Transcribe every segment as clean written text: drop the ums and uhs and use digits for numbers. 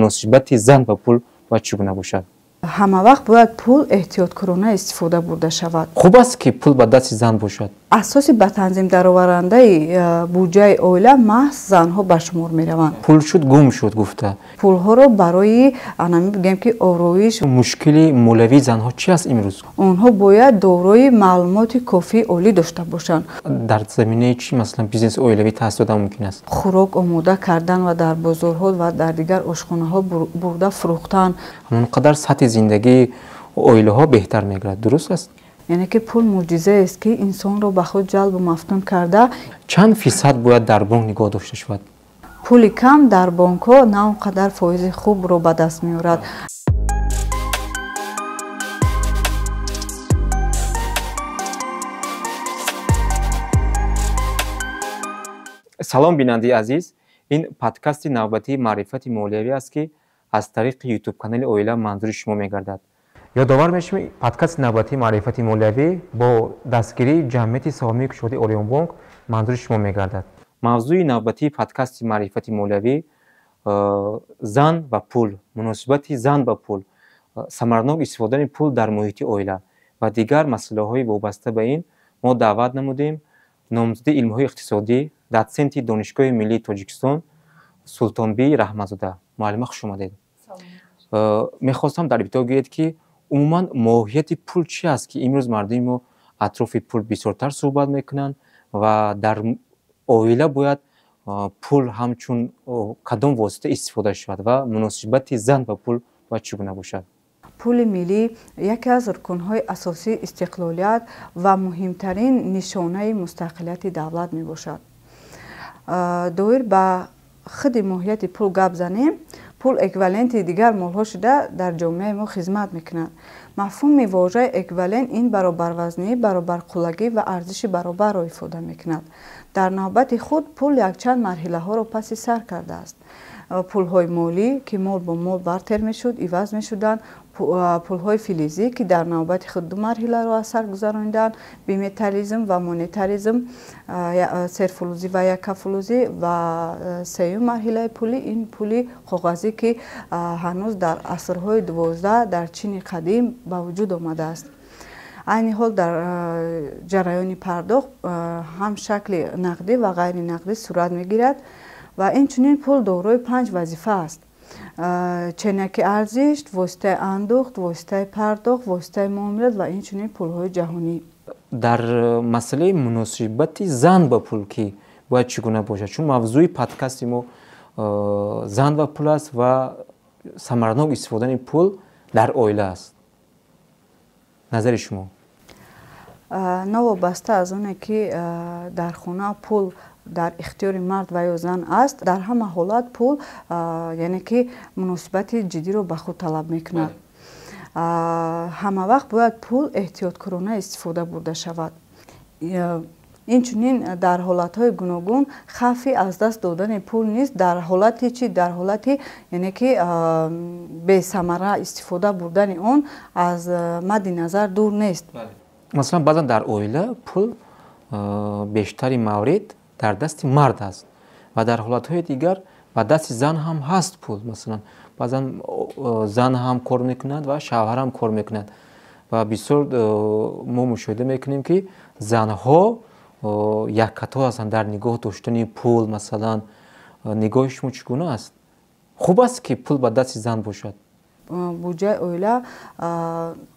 مناسبت زن و پول باید چگونه باشد؟ همه وقت باید پول احتیاطکارانه استفاده برده شود. خوب است که پول به دست زن باشد. اساسی به تنظیم درآورنده بودجه عائله محض زنها به شمار می روند. پول شد گم شد گفته. پول ها رو برای بگیم که آرایش مشکل مولوی زنها چی است امروز؟ آنها باید دارای معلومات کافی عالی داشته باشند. در زمینه چی مثلا بیزنس اولوی تأسیس داده ممکن است؟ خوراک آماده کردن و در بازارها و در دیگر آشخانه ها برده فروختن. همانقدر سطح زندگی اویله ها بهتر میگردد. درست است؟ یعنی که پول معجزه است که انسان را به خود جلب و مفتون کرده. چند فیصد باید در بانک نگاه داشته شود؟ پول کم در بانک ها نه اونقدر فایز خوب رو به دست میارد. سلام بیننده عزیز، این پادکست نوبتی معرفت مولوی است که از طریق یوتیوب کانال اویلا منظور شما میگردد. یادآور میشم پادکست نوبتی معرفت مولوی با دستگیری جمعیت سهامی کشاورزی اوریون بانک منظور شما میگردد. موضوع نوبتی پادکست معرفت مولوی زن و پول، مناسبت زن و پول، ثمرناک استفاده پول در محیط اویلا و دیگر مسئله های وابسته به این ما دعوت نمودیم نامزد علم‌های اقتصادی دوسنت دانشگاه ملی تاجیکستان سلطانبی رحمت‌زاده. معلم خوش اومدید. میخواستم در ابتدا بگید که عموما ماهیت پول چی است که امروز مردم ما اطراف پول بسیارتر صحبت میکنن و در اویلا باید پول همچون کدام واسطه استفاده شود و مناسبت زن و پول باید چگونه باشد؟ پول ملی یکی از رکن‌های اساسی استقلالیت و مهمترین نشانه مستقلیت دولت می باشد. دایر به خود ماهیت پول گپ زنیم. پول اکوالنت دیگر مالها شده در جامعه ما خدمت میکند. مفهوم واژه اکوالنت این برابر وزنی، برابر قلگی و ارزش برابر را ifade میکند. در نوبت خود پول یک چند مرحله ها را پس سر کرده است. پول های مالی که مال با مال برتر میشد، عوض میشدند. پول های فلزی که در نوبت خود دو مرحله را اثر گذراندند، بیمتالیزم و مونتاریزم، سرفلزی و یکفلزی و سوم مرحله پولی این پولی کاغذی که هنوز در عصرهای 12 در چین قدیم به وجود آمده است. عین حال در جریان پرداخت هم شکل نقدی و غیر نقدی صورت میگیرد و این چنین پول دارای 5 وظیفه است: چنک ارزش، واسطه اندوخت، واسطه پرداخت، واسطه معاملات و این چنین پول‌های جهانی. در مسئله مناسبت زن با پول که باید چگونه باشد؟ چون موضوع پادکست ما زن و پول است و ثمرناک استفاده پول در اویلا است. نظر شما؟ نوابسته از اونه که در خانه پول در اختیار مرد و یا زن است، در همه حالت پول یعنی که مناسبت جدی رو به خود طلب میکند. همه وقت باید پول احتیاطکارانه استفاده برده شود. این چنین در حالتهای گوناگون خوفی از دست دادن پول نیست. در حالتی چی؟ در حالتی یعنی که به ثمره استفاده بردن اون از مد نظر دور نیست. مثلا بعضا در اویلا پول بیشتری مورد در دست مرد است و در حالتهای دیگر و دست زن هم هست پول. مثلا بعضا زن هم کار میکند و شوهر هم کار میکند و بسیار ما مشاهده میکنیم که زنها یک کتا هستند در نگاه داشتن پول. مثلا نگاه شما چگونه است؟ خوب است که پول به دست زن باشد؟ بودجه اویلا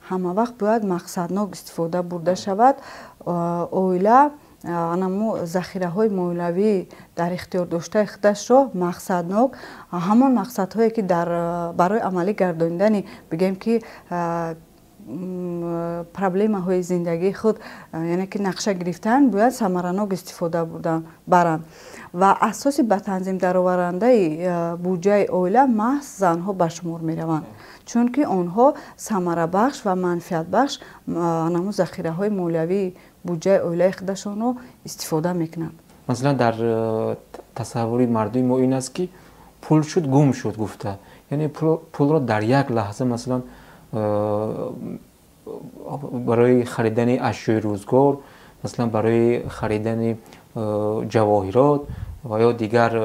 همه وقت باید مقصدناک استفاده برده شود. اویلا انمو ذخیره های مولوی در اختیار داشته خودش را مقصدناک همان مقصد هایی که برای عملی گرداندن بگیم که پرابلم های زندگی خود یعنی که نقشه گرفتن باید ثمرناک استفاده برند و اساسی به تنظیم درآورنده بودجه اویلا محض زنها به شمار می روند، چون که آنها ثمره بخش و منفعت بخش انمو ذخیره های مولوی بودجه اویلا خودشان رو استفاده میکنند. مثلا در تصوری مردم ما این است که پول شد گم شد گفته، یعنی پول را در یک لحظه مثلا برای خریدن اشیاء روزگار، مثلا برای خریدن جواهرات و یا دیگر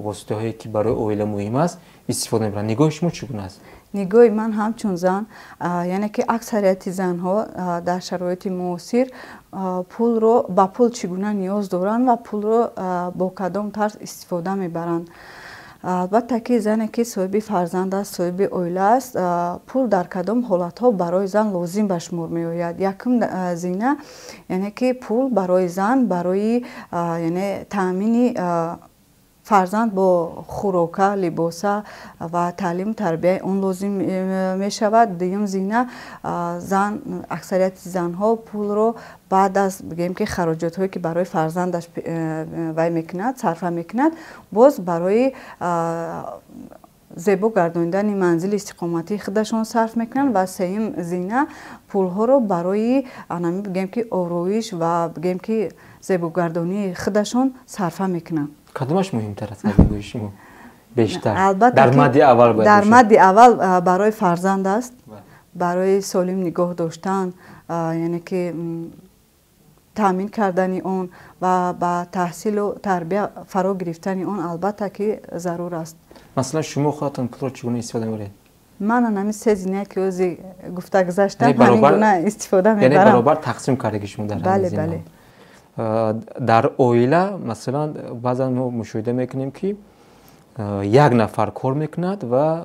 واسطه هایی که برای اویلا مهم است استفاده می‌برند. نگاه شما چگونه است؟ نگاه من همچون زن، یعنی که اکثریت زنها در شرایط معاصر پول رو با پول چگونه نیاز دارند و پول رو با کدام طرز استفاده میبرند. البته که زنی که صاحب فرزند است، صاحب عائله است، پول در کدام حالت‌ها برای زن لازم به شمار میآید. یکم زینه یعنی که پول برای زن برای یعنی تامین فرزند با خوراک، لباس و تعلیم تربیت اون لازم می شود. دوم زینه زن، اکثریت زنها پول رو بعد از بگیم که خراجات هایی که برای فرزندش وی میکند صرف میکند، باز برای زیبا گرداندن منزل استقامتی خودشون صرف میکنن. و سوم زینه پول ها رو برای بگیم که آرایش و بگیم که زیبا گردانی خودشون صرف میکنن. کدامش مهمتر است از نگاه شما بیشتر؟ البته در مد اول باید در باشه. مد اول برای فرزند است، برای سالم نگاه داشتن، یعنی که تامین کردن اون و با تحصیل و تربیت فرا گرفتن اون البته که ضرور است. مثلا شما خودتون پول رو چگونه استفاده می‌برید؟ من همین سه زینه که از گفته گذاشتم یعنی همین گونه استفاده می‌برم. یعنی برابر تقسیم کردگی شما در بله زینه. بله. در عائله مثلا بعضا ما مشاهده میکنیم که یک نفر کار میکند و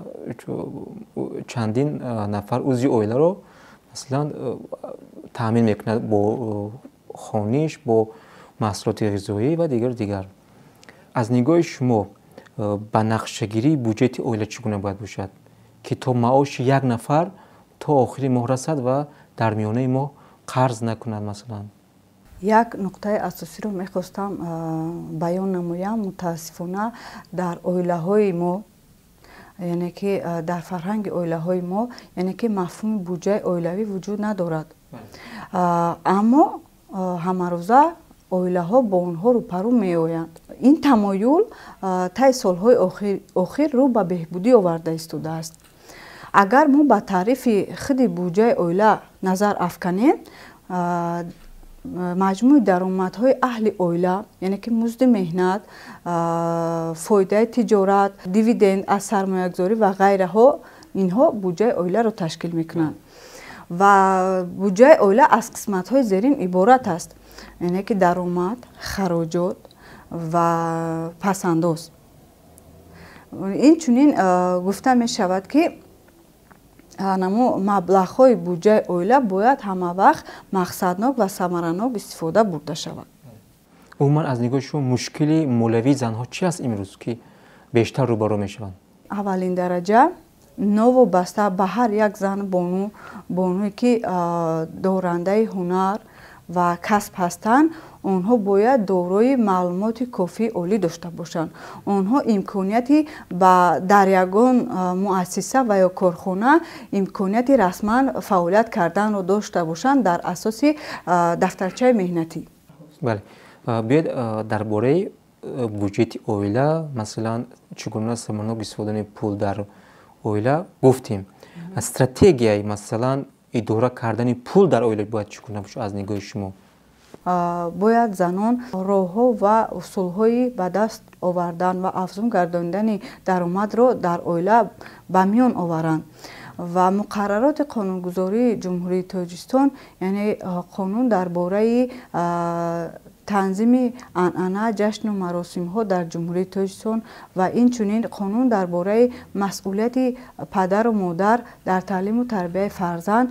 چندین نفر عضو عائله رو مثلا تامین میکند با خانه‌اش، با محصولات غذایی و دیگر. از نگاه شما به نقشه‌گیری بودجه عائله چگونه باید باشد که تا معاش یک نفر تا آخر ماه رسد و در میانه ماه قرض نکند؟ مثلا یک نقطه اساسی رو میخواستم بیان نمایم. متاسفانه در عائله های ما، یعنی که در فرهنگ عائله های ما، یعنی که مفهوم بودجه عائلوی وجود ندارد. اما همه روزه عائله ها با اونها رو پرو می آیند. این تمایل طی سالهای اخیر رو به بهبودی آورده ایستاده است. اگر ما به تعریف خود بودجه عائله نظر افکنیم، مجموع درآمدهای اهل عائله، یعنی که مزد مهنت، فایده تجارت، دیویدند از سرمایه‌گذاری و غیره ها، اینها بودجه عائله را تشکیل میکنند. و بودجه عائله از قسمت های زیرین عبارت است، یعنی که درآمد، خراجات و پس‌انداز. این چنین گفته می شود که نمو مبلغ‌های بودجه عائله باید همه وقت مقصدناک و ثمره‌ناک استفاده برده شود. عموما از نگاه شما مشکل مولوی زنها چی است امروز که بیشتر روبرو میشوند؟ اولین درجه نوابسته به هر یک زن بانوی که دارنده هنر و کسب هستند، آنها باید دارای معلومات کافی عالی داشته باشند. آنها امکانیتی در یگان مؤسسه و یا کارخانه امکانیتی رسما فعالیت کردن رو داشته باشند در اساس دفترچه مهنتی. بله. بیاید درباره بودجه عائله، مثلا چگونه سامانه استفاده پول در عائله گفتیم. استراتژی مثلا اداره کردن پول در عائله باید چگونه باشه از نگاه شما؟ باید زنان راه‌ها و اصول‌های به دست آوردن و افزون گرداندن درآمد را در عائله به میان آورند. و مقررات قانونگذاری جمهوری تاجیکستان، یعنی قانون درباره تنظیم عنعنه جشن و مراسم ها در جمهوری تاجیکستان و این چنین قانون درباره مسئولیت پدر و مادر در تعلیم و تربیت فرزند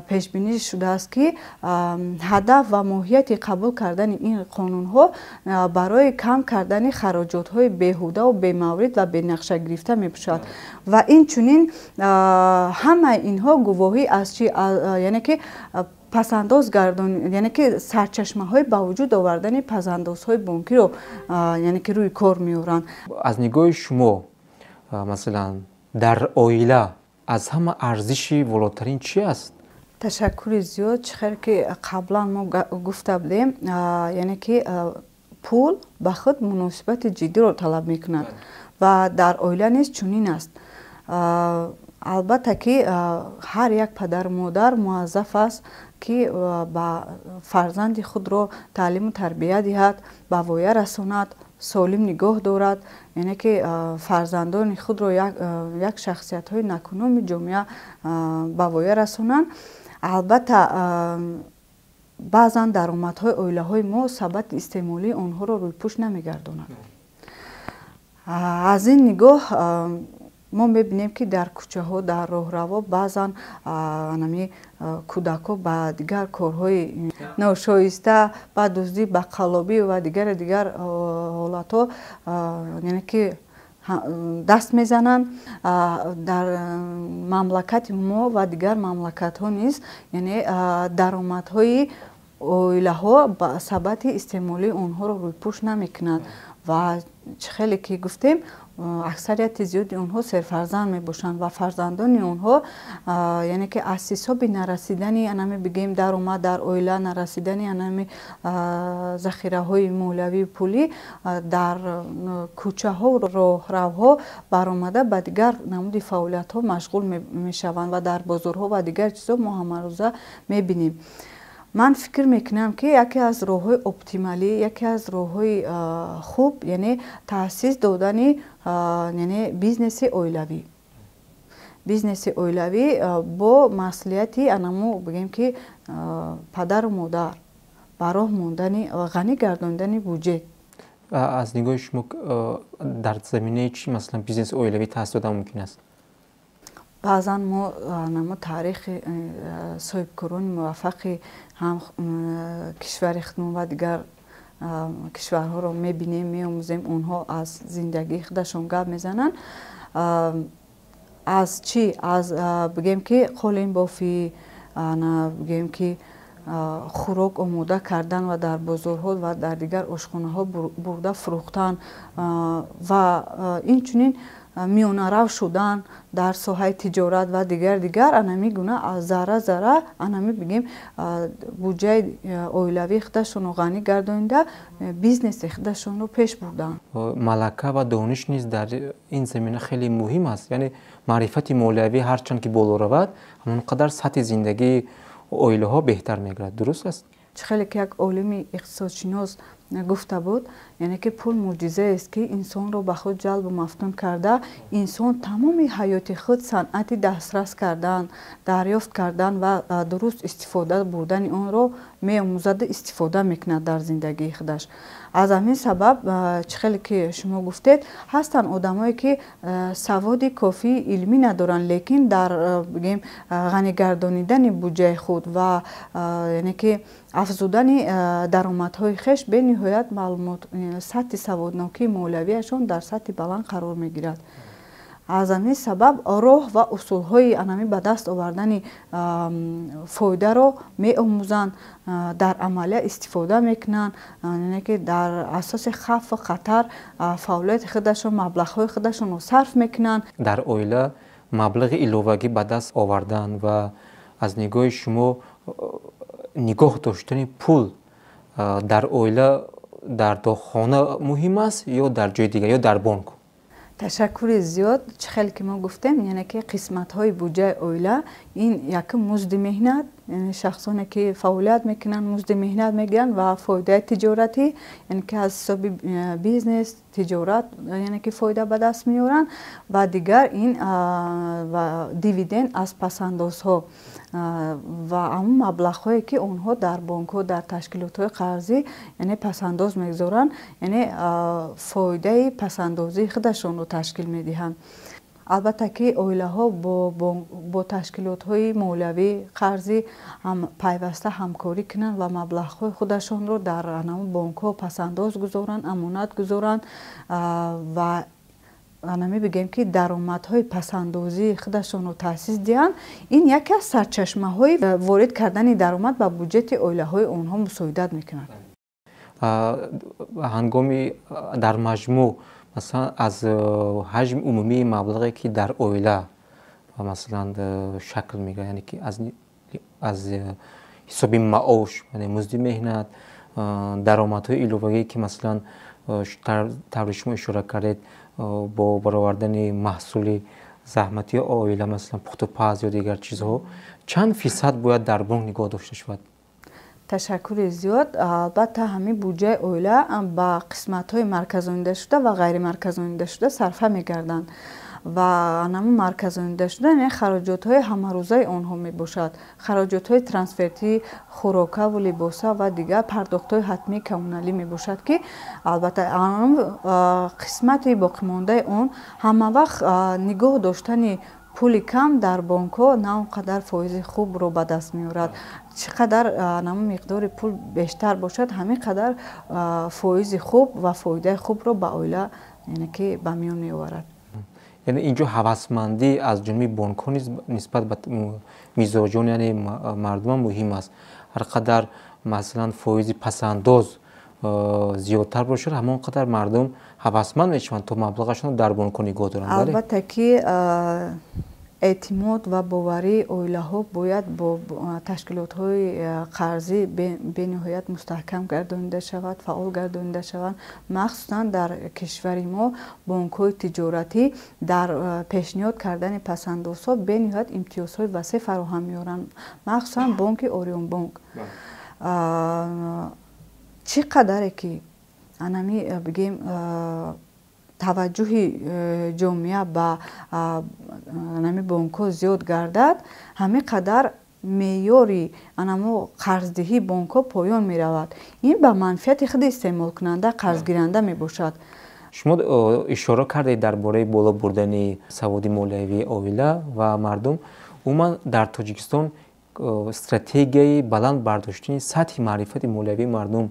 پیش بینی شده است که هدف و ماهیت قبول کردن این قانون ها برای کم کردن خراجات های بیهوده و بی‌مورد و به نقشه گرفته می باشد. و این چنین همه اینها گواهی از چی؟ یعنی که پس‌انداز گردان، یعنی که سرچشمه های با وجود آوردن پس‌انداز های بانکی رو یعنی که روی کار میارن. از نگاه شما مثلا در عائله از همه ارزشی بالاترین چی است؟ تشکر زیاد. چخیر که قبلا ما گفته بودیم، یعنی که پول به خود مناسبت جدی رو طلب میکند و در عائله نیز چنین است. البته که هر یک پدر و مادر موظف است که با فرزند خود را تعلیم و تربیت دهد، به وایه رساند، солим нигоҳ дорад, яъне ки фарзандони худро як шахсиятҳои накуноми ҷомеа ба воя расонанд. албатта баъзан даромадҳои оилаҳои мо сабати истеъмолии онҳоро рӯйпӯш намегардонад. аз ин нигоҳ мо мебинем ки дар кӯчаҳо, дар роҳраво баъзан кӯдакҳо ба дигар корҳои ношоиста, ба дуздӣ, ба қаллобӣ ва дигар ҳолатҳо яъне ки даст мезананд. дар мамлакати мо ва дигар мамлакатҳо низ яъне даромадҳои оилаҳо ба сабати истеъмолии онҳоро рӯйпӯш намекунад ва чӣ хеле ки гуфтем, аксарияти зиёди онҳо серфарзанд мебошанд ва фарзандони онҳо яъне ки аз ҳисоби нарасидани бигем даромад дар оила, нарасидани захираҳои молиявии пулӣ дар кӯчаҳо, роҳравҳо баромада ба дигар намуди фаъолиятҳо машғул мешаванд ва дар бозорҳо ва дигар чизҳо мо ҳамарӯза мебинем. ман фикр мекунам ки яке аз роҳҳои оптималӣ, яке аз роҳҳои хуб яъне таъсис додани яъне бизнеси оилавӣ бо маслиҳати бигем ки падару модар ба роҳ мондани ғанӣ гардондани бюҷет. аз нигоҳи шумо дар заминаи чӣ масалан бизнеси оилавӣ таъсис додан мумкин аст? баъзан мо таърихи соҳибкорони муваффақи ҳам кишвари худмон ва дигар кишварҳоро мебинем, меомӯзем. онҳо аз зиндагии худашон гап мезананд. аз чӣ? аз бигем ки қолинбофӣ, бигем ки хӯрок омода кардан ва дар бозорҳо ва дар дигар ошхонаҳо бурда фурӯхтан ва инчунин миёнарав шудан дар соҳаи тиҷорат ва дигар гуна зарра бигем буҷаи оилавии худашонро ғанӣ гардонида бизнеси худашонро пеш бурданд. малака ва дониш низ дар ин замина хеле муҳим аст. яъне маърифати молиявӣ ҳарчанд ки боло равад, ҳамон қадар сатҳи зиндагии оилаҳо беҳтар мегардад. дуруст аст? чӣ хеле ки як олими иқтисодшинос гуфта буд, яъне ки пул мӯъҷизаест ки инсонро ба худ ҷалбу мафтун карда, инсон тамоми ҳаёти худ санъати дастрас кардан, дарёфт кардан ва дуруст истифода бурдани онро меомӯзаду истифода мекунад дар зиндагии худаш. аз ҳамин сабаб чӣ хеле ки шумо гуфтед, ҳастанд одамое ки саводи кофии илмӣ надоранд, лекин дар бигем ғанӣ гардонидани буҷаи худ ва яъне ки афзудани даромадҳои хеш бениҳоят маълумот, сатҳи саводнокии молиявиашон дар сатҳи баланд қарор мегирад. аз ҳамин сабаб роҳ ва усулҳои ба даст овардани фоидаро меомӯзанд, дар амалия истифода мекунанд, яъне ки дар асоси хавфу хатар фаъолияти худашон, маблағҳои худашонро сарф мекунанд. дар оила маблағи иловагӣ ба даст овардан ва аз нигоҳи шумо нигоҳ доштани пул дар оила, дар дохона муҳим аст ё дар ҷои дигар ё дар бонк? ташаккури зиёд. чӣ хеле ки мо гуфтем, яъне ки қисматҳои буҷаи оила ин якум музди меҳнат, яъне шахсоне ки фаъолият мекунанд музди меҳнат мегиранд ва фоидаи тиҷоратӣ, яъне ки аз ҳисоби бизнес, тиҷорат яъне ки фоида ба даст меоранд ва дигар ин дивиденд аз пасандозҳо ва ҳамон маблағҳое ки онҳо дар бонкҳо, дар ташкилотҳои қарзӣ яъне пасандоз мегузоранд, яъне фоидаи пасандозии худашонро ташкил медиҳанд. албатта ки оилаҳо бо ташкилотҳои молиявӣ, қарзӣ пайваста ҳамкорӣ кунанд ва маблағҳои худашонро дар бонкҳо пасандоз гузоранд, амонат гузоранд ва бигем ки даромадҳои пасандозии худашонро таъсис диҳанд. ин яке аз сарчашмаҳои ворид кардани даромад ба бюҷети оилаҳои онҳо мусоидат мекунад. ҳангоми дар маҷмӯъ масалан аз ҳаҷми умумии маблағе ки дар оила масалан шакл мегирад, яъне ки аз ҳисоби маош, яъне музди меҳнат, даромадҳои иловагӣ ки масалан таври шумо ишора кардед бо баровардани маҳсули заҳмати оила, масалан пухтупаз ё дигар чизҳо, чанд фисад бояд дар бонк нигоҳ дошта шавад? ташаккури зиёд. Албатта ҳамин буҷаи оила ба қисматҳои марказонидашуда ва ғайримарказонидашуда сарфа мегарданд ва анаму марказонидашуда яъне хароҷотҳои ҳамарӯзаи онҳо мебошад. Хароҷотҳои трансферти хӯрока, либоса ва дигар пардохтҳои ҳатмии коммуналӣ мебошад, ки албатта қисмати боқимондаи он ҳамавақт нигоҳ доштани пули кам дар бонкҳо на он қадар фоизи хубро ба даст меорад. Чӣ қадар миқдори пул бештар бошад, ҳамин қадар фоизи хуб ва фоидаи хубро ба оила яъне ки ба миён меоварад. яъне инҷо ҳавасмандӣ аз ҷониби бонкҳо нисбат ба мизоҷон яъне мардуман муҳим аст. ҳар қадар масалан фоизи пасандоз зиёдтар бошад, ҳамон қадар мардум ҳавасманд мешаванд то маблағашонро дар бонкҳо нигоҳ доранд. албатта ки эътимод ва боварии оилаҳо бояд бо ташкилотҳои қарзӣ бениҳоят мустаҳкам гардонида шавад, фаъол гардонида шаванд. Махсусан дар кишвари мо бонкҳои тиҷоратӣ дар пешниҳод кардани пасандозҳо бениҳоят имтиёзҳои васеъ фароҳам меоранд, махсусан бонки Орионбонк. чӣ қадаре ки анами бигем таваҷҷӯҳи ҷомеа ба анами бонкҳо зиёд гардад, ҳамин қадар меъёри анамо қарздиҳии бонкҳо поён меравад. Ин ба манфиати худи истеъмолкунанда, қарзгиранда мебошад. шумо ишора кардед дар бораи боло бурдани саводи молиявии оила ва мардум. умуман дар Тоҷикистон стратегияи баланд бардоштани сатҳи маърифати молиявии мардум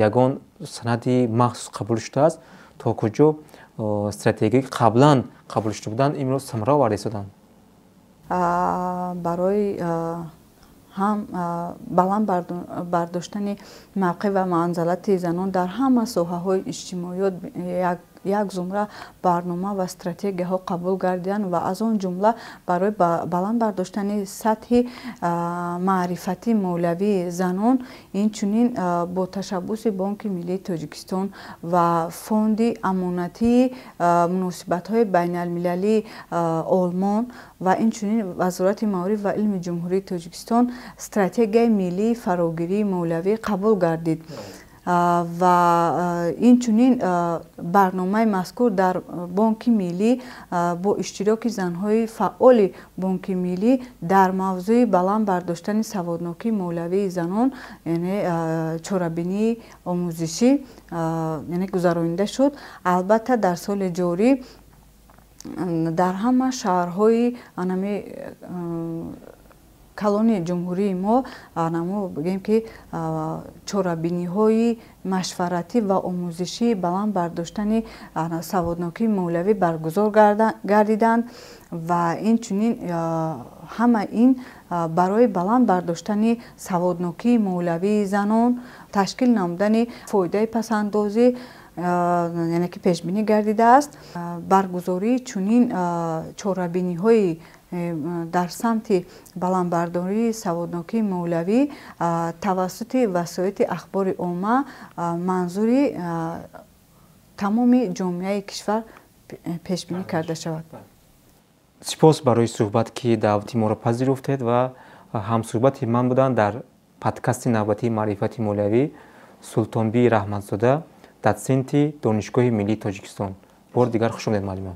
ягон санади махсус қабул шудааст. то куҷо стратегияи қаблан қабул шуда буданд имрӯз самара оварда истоданд? барои ҳам баланд бардоштани мавқеъ ва манзалати занон дар ҳама соҳаҳои иҷтимоиёт як зумра барнома ва стратегияҳо қабул гардиданд ва аз он ҷумла барои баланд бардоштани сатҳи маърифати молиявии занон, инчунин бо ташаббуси Бонки Миллии Тоҷикистон ва Фонди амонатии муносибатҳои байналмилалии Олмон ва инчунин Вазорати Маориф ва илми Ҷумҳурии Тоҷикистон стратегияи миллии фарогирии молиявӣ қабул гардид. ва инчунин барномаи мазкур дар Бонки Миллӣ бо иштироки занҳои фаъоли Бонки Миллӣ дар мавзӯи баланд бардоштани саводнокии молиявии занон, яъне чорабинии омӯзишӣ яъне гузаронида шуд. Албатта дар соли ҷорӣ дар ҳама шаҳрҳои калонии ҷумҳурии мо бигем ки чорабиниҳои машваратӣ ва омӯзишии баланд бардоштани саводнокии молиявӣ баргузор гардиданд ва инчунин ҳама ин барои баланд бардоштани саводнокии молиявии занон, ташкил намудани фоидаи пасандозӣ яъне ки пешбинӣ гардидааст. Баргузории чунин чорабиниҳои дар самти баландбардории саводнокии молиявӣ тавассути васоити ахбори умма манзури тамоми ҷомеаи кишвар пешбинӣ карда шавад. сипос барои суҳбат ки даъвати моро пазируфтед ва ҳамсуҳбати ман буданд дар подкасти навбатии маърифати молиявӣ Султонбии Раҳматзода, датсенти Донишгоҳи Миллии Тоҷикистон. бори дигар хушомадед маълима.